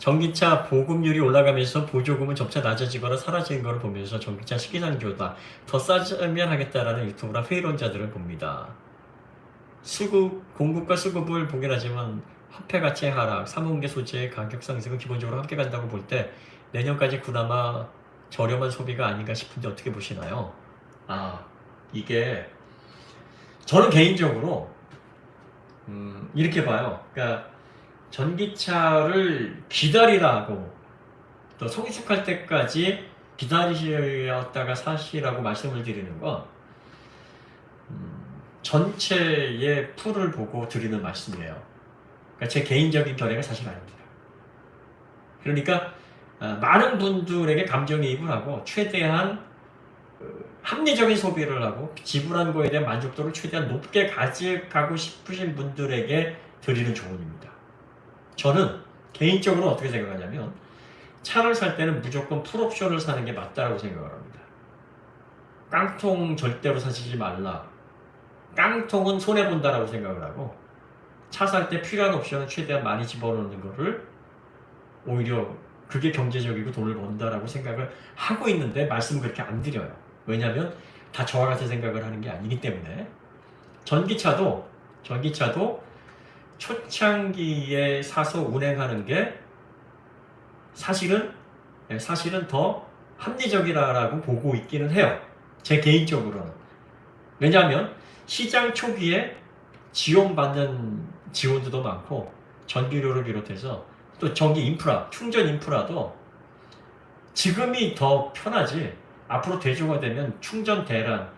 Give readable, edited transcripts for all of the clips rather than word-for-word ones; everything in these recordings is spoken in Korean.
전기차 보급률이 올라가면서 보조금은 점차 낮아지거나 사라지는 것을 보면서 전기차 시기상조다. 더 싸지면 하겠다라는 유튜브나 회의론자들을 봅니다. 공급과 수급을 보긴 하지만 화폐 가치의 하락, 사모음계 소재의 가격 상승은 기본적으로 함께 간다고 볼 때 내년까지 그나마 저렴한 소비가 아닌가 싶은데 어떻게 보시나요? 이게 저는 개인적으로 이렇게 봐요. 그러니까 전기차를 기다리라고 또 성숙할 때까지 기다리셨다가 사시라고 말씀을 드리는 건 전체의 풀을 보고 드리는 말씀이에요. 그러니까 제 개인적인 견해가 사실 아닙니다. 그러니까 많은 분들에게 감정이입을 하고 최대한 합리적인 소비를 하고 지불한 거에 대한 만족도를 최대한 높게 가져가고 싶으신 분들에게 드리는 조언입니다. 저는 개인적으로 어떻게 생각하냐면 차를 살 때는 무조건 풀옵션을 사는 게 맞다고 생각을 합니다. 깡통 절대로 사시지 말라. 깡통은 손해본다라고 생각을 하고 차 살 때 필요한 옵션을 최대한 많이 집어넣는 거를 오히려 그게 경제적이고 돈을 번다라고 생각을 하고 있는데 말씀을 그렇게 안 드려요. 왜냐하면 다 저와 같은 생각을 하는 게 아니기 때문에 전기차도 초창기에 사서 운행하는 게 사실은 더 합리적이라고 보고 있기는 해요. 제 개인적으로는. 왜냐하면 시장 초기에 지원받는 지원도 많고 전기료를 비롯해서 또 전기 인프라, 충전 인프라도 지금이 더 편하지 앞으로 대중화 되면 충전 대란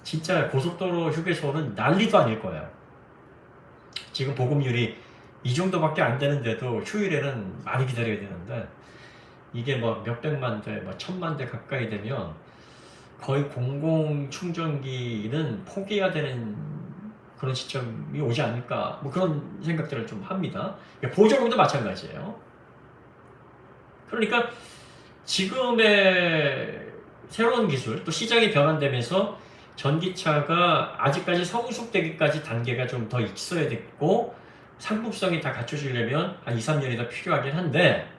진짜 고속도로 휴게소는 난리도 아닐 거예요. 지금 보급률이 이 정도밖에 안 되는데도 휴일에는 많이 기다려야 되는데 이게 뭐 몇백만 대, 뭐 천만 대 가까이 되면 거의 공공 충전기는 포기해야 되는 그런 시점이 오지 않을까 뭐 그런 생각들을 좀 합니다. 보조금도 마찬가지예요. 그러니까 지금의 새로운 기술 또 시장이 변환되면서 전기차가 아직까지 성숙되기까지 단계가 좀 더 있어야 됐고 상품성이 다 갖춰지려면 한 2, 3년이 더 필요하긴 한데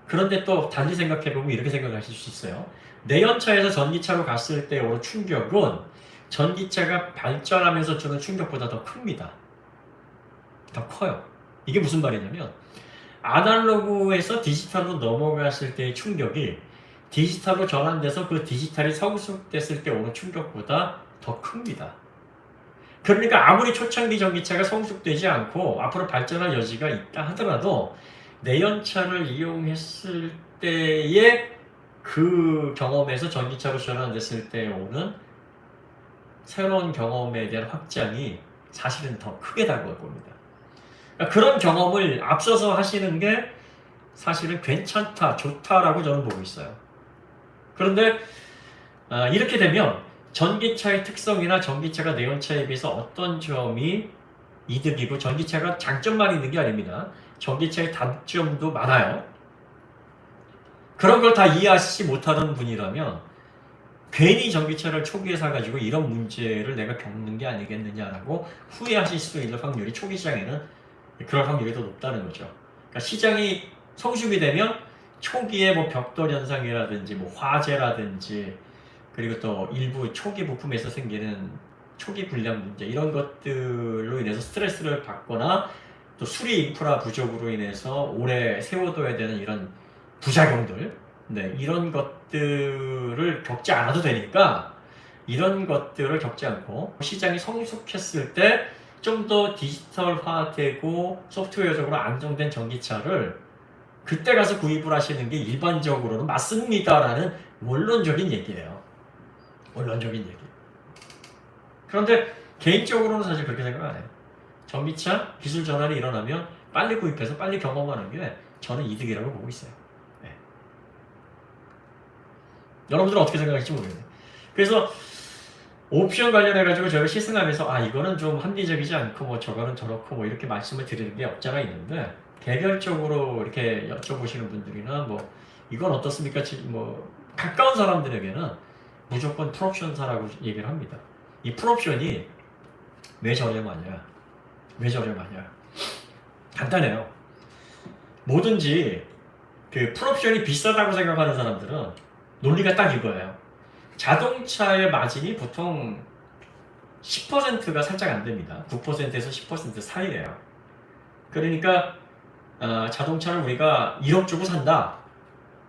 그런데 또 달리 생각해보면 이렇게 생각하실 수 있어요. 내연차에서 전기차로 갔을 때 오는 충격은 전기차가 발전하면서 주는 충격보다 더 큽니다. 더 커요. 이게 무슨 말이냐면 아날로그에서 디지털로 넘어갔을 때의 충격이 디지털로 전환돼서 그 디지털이 성숙됐을 때 오는 충격보다 더 큽니다. 그러니까 아무리 초창기 전기차가 성숙되지 않고 앞으로 발전할 여지가 있다 하더라도 내연차를 이용했을 때의 그 경험에서 전기차로 전환됐을 때 오는 새로운 경험에 대한 확장이 사실은 더 크게 다가올 겁니다. 그러니까 그런 경험을 앞서서 하시는 게 사실은 괜찮다, 좋다라고 저는 보고 있어요. 그런데 이렇게 되면 전기차의 특성이나 전기차가 내연차에 비해서 어떤 점이 이득이고 전기차가 장점만 있는 게 아닙니다. 전기차의 단점도 많아요. 그런 걸 다 이해하시지 못하는 분이라면 괜히 전기차를 초기에 사가지고 이런 문제를 내가 겪는 게 아니겠느냐라고 후회하실 수 있는 확률이 초기 시장에는 그럴 확률이 더 높다는 거죠. 그러니까 시장이 성숙이 되면 초기에 뭐 벽돌 현상이라든지 뭐 화재라든지 그리고 또 일부 초기 부품에서 생기는 초기 불량 문제 이런 것들로 인해서 스트레스를 받거나 또 수리 인프라 부족으로 인해서 오래 세워둬야 되는 이런 부작용들 이런 것들을 겪지 않아도 되니까 이런 것들을 겪지 않고 시장이 성숙했을 때 좀 더 디지털화되고 소프트웨어적으로 안정된 전기차를 그때 가서 구입을 하시는 게 일반적으로는 맞습니다라는 원론적인 얘기예요. 원론적인 얘기. 그런데 개인적으로는 사실 그렇게 생각 안 해요. 전기차 기술 전환이 일어나면 빨리 구입해서 빨리 경험하는 게 저는 이득이라고 보고 있어요. 네. 여러분들은 어떻게 생각할지 모르겠네요. 그래서 옵션 관련해가지고 저를 시승하면서 이거는 좀 합리적이지 않고 뭐 저거는 저렇고 뭐 이렇게 말씀을 드리는 게 없잖아 있는데 개별적으로 이렇게 여쭤보시는 분들이나 뭐 이건 어떻습니까? 뭐 가까운 사람들에게는 무조건 풀옵션 사라고 얘기를 합니다. 이 풀옵션이 왜 저렴하냐? 왜 저렴하냐? 간단해요. 뭐든지 그 풀옵션이 비싸다고 생각하는 사람들은 논리가 딱 이거예요. 자동차의 마진이 보통 10%가 살짝 안 됩니다. 9%에서 10% 사이예요. 그러니까 자동차를 우리가 1억 주고 산다.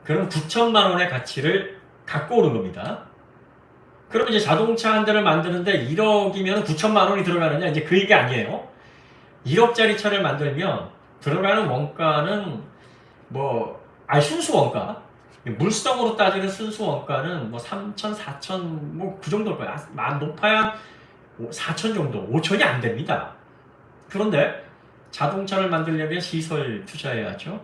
그럼 9천만 원의 가치를 갖고 오는 겁니다. 그럼 이제 자동차 한 대를 만드는데 1억이면 9천만 원이 들어가느냐? 이제 그 얘기 아니에요. 1억짜리 차를 만들면 들어가는 원가는 순수 원가. 물성으로 따지는 순수 원가는 3천, 4천, 그 정도일 거야. 높아야 4천 정도, 5천이 안 됩니다. 그런데 자동차를 만들려면 시설 투자해야죠.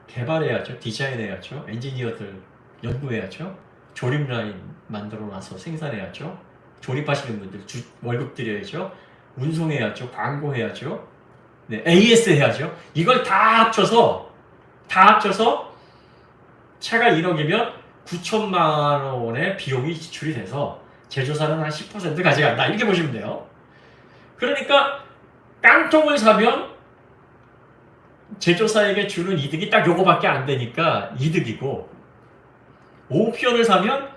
개발해야죠. 디자인해야죠. 엔지니어들 연구해야죠. 조립 라인 만들어 놔서 생산해야죠. 조립하시는 분들 월급 드려야죠. 운송해야죠. 광고해야죠. 네, AS 해야죠. 이걸 다 합쳐서 차가 1억이면 9천만 원의 비용이 지출이 돼서 제조사는 한 10% 가져간다. 이렇게 보시면 돼요. 그러니까 깡통을 사면 제조사에게 주는 이득이 딱 요거밖에 안 되니까 이득이고, 옵션을 사면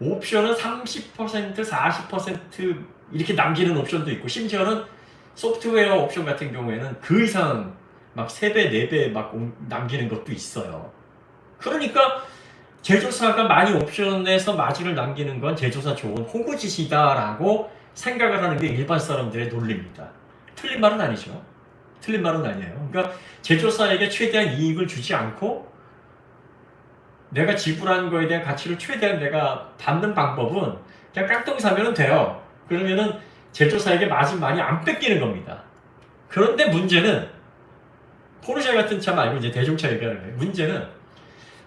옵션은 30%, 40% 이렇게 남기는 옵션도 있고, 심지어는 소프트웨어 옵션 같은 경우에는 그 이상 막 3배, 4배 막 남기는 것도 있어요. 그러니까 제조사가 많이 옵션에서 마진을 남기는 건 제조사 좋은 호구짓이다라고 생각을 하는 게 일반 사람들의 논리입니다. 틀린 말은 아니죠. 틀린 말은 아니에요. 그러니까 제조사에게 최대한 이익을 주지 않고 내가 지불한 거에 대한 가치를 최대한 내가 받는 방법은 그냥 깡통 사면 돼요. 그러면은 제조사에게 마진 많이 안 뺏기는 겁니다. 그런데 문제는 포르쉐 같은 차 말고 이제 대중차 얘기하는 거예요. 문제는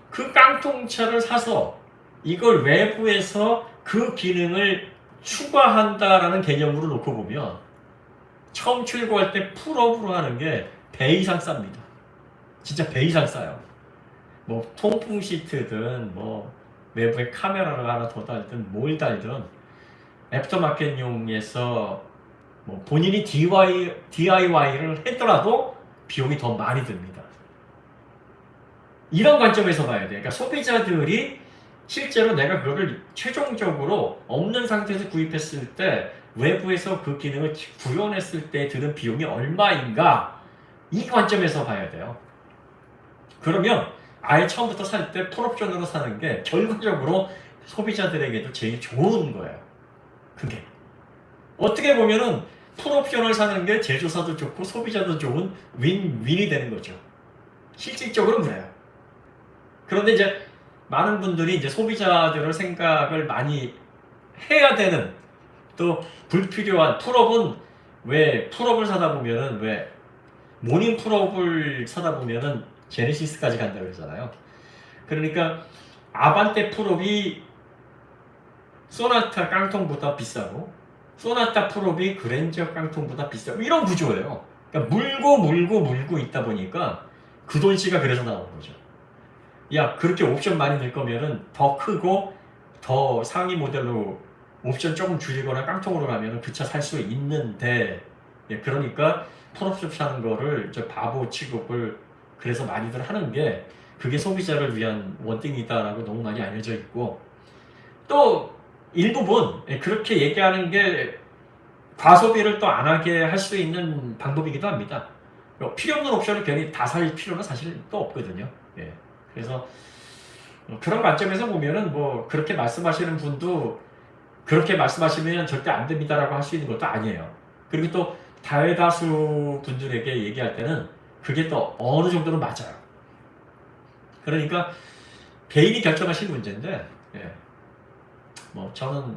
그 깡통차를 사서 이걸 외부에서 그 기능을 추가한다라는 개념으로 놓고 보면 처음 출고할 때 풀업으로 하는 게 배 이상 쌉니다. 진짜 배 이상 싸요. 통풍 시트든 외부에 카메라를 하나 더 달든 뭘 달든 애프터마켓용에서 본인이 DIY를 했더라도 비용이 더 많이 듭니다. 이런 관점에서 봐야 돼. 그러니까 소비자들이 실제로 내가 그거를 최종적으로 없는 상태에서 구입했을 때 외부에서 그 기능을 구현했을 때 드는 비용이 얼마인가, 이 관점에서 봐야 돼요. 그러면 아예 처음부터 살 때 풀옵션으로 사는 게 결과적으로 소비자들에게도 제일 좋은 거예요. 그게 어떻게 보면은 풀옵션을 사는 게 제조사도 좋고 소비자도 좋은 윈윈이 되는 거죠. 실질적으로 그래요. 그런데 이제 많은 분들이 이제 소비자들을 생각을 많이 해야 되는, 또 불필요한 풀업은, 왜 풀업을 사다 보면은 왜 모닝 풀업을 사다 보면은 제네시스까지 간다고 그러잖아요. 그러니까 아반떼 풀업이 소나타 깡통보다 비싸고 소나타 풀업이 그랜저 깡통보다 비싸고 이런 구조예요. 그러니까 물고 있다 보니까 그 돈치가 그래서 나오는 거죠. 야, 그렇게 옵션 많이 넣을 거면은 더 크고 더 상위 모델로 옵션 조금 줄이거나 깡통으로 가면은 그 차 살 수 있는데, 그러니까 풀옵션 사는 거를 바보 취급을 그래서 많이들 하는 게, 그게 소비자를 위한 원띵이다라고 너무 많이 알려져 있고, 또 일부분 그렇게 얘기하는 게 과소비를 또 안 하게 할 수 있는 방법이기도 합니다. 필요 없는 옵션을 괜히 다 살 필요는 사실 또 없거든요. 그래서 그런 관점에서 보면은 그렇게 말씀하시는 분도 그렇게 말씀하시면 절대 안 됩니다라고 할 수 있는 것도 아니에요. 그리고 또 다회다수 분들에게 얘기할 때는 그게 또 어느 정도는 맞아요. 그러니까 개인이 결정하실 문제인데, 저는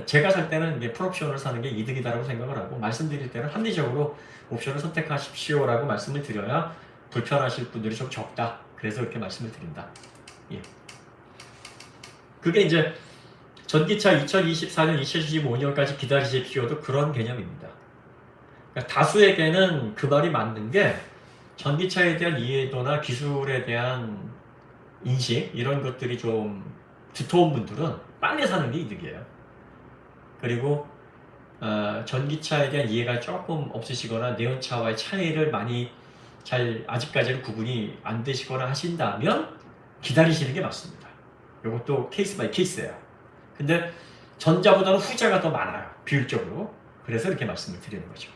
제가 살 때는 이게 풀옵션을 사는 게 이득이다라고 생각을 하고, 말씀드릴 때는 합리적으로 옵션을 선택하십시오라고 말씀을 드려야 불편하실 분들이 좀 적다. 그래서 이렇게 말씀을 드린다. 그게 이제 전기차 2024년, 2025년까지 기다리실 필요도 그런 개념입니다. 그러니까 다수에게는 그 말이 맞는 게, 전기차에 대한 이해도나 기술에 대한 인식, 이런 것들이 좀 두터운 분들은 빨리 사는 게 이득이에요. 그리고 전기차에 대한 이해가 조금 없으시거나 내연차와의 차이를 많이 잘 아직까지는 구분이 안 되시거나 하신다면 기다리시는 게 맞습니다. 이것도 케이스 바이 케이스예요. 근데 전자보다는 후자가 더 많아요. 비율적으로. 그래서 이렇게 말씀을 드리는 거죠.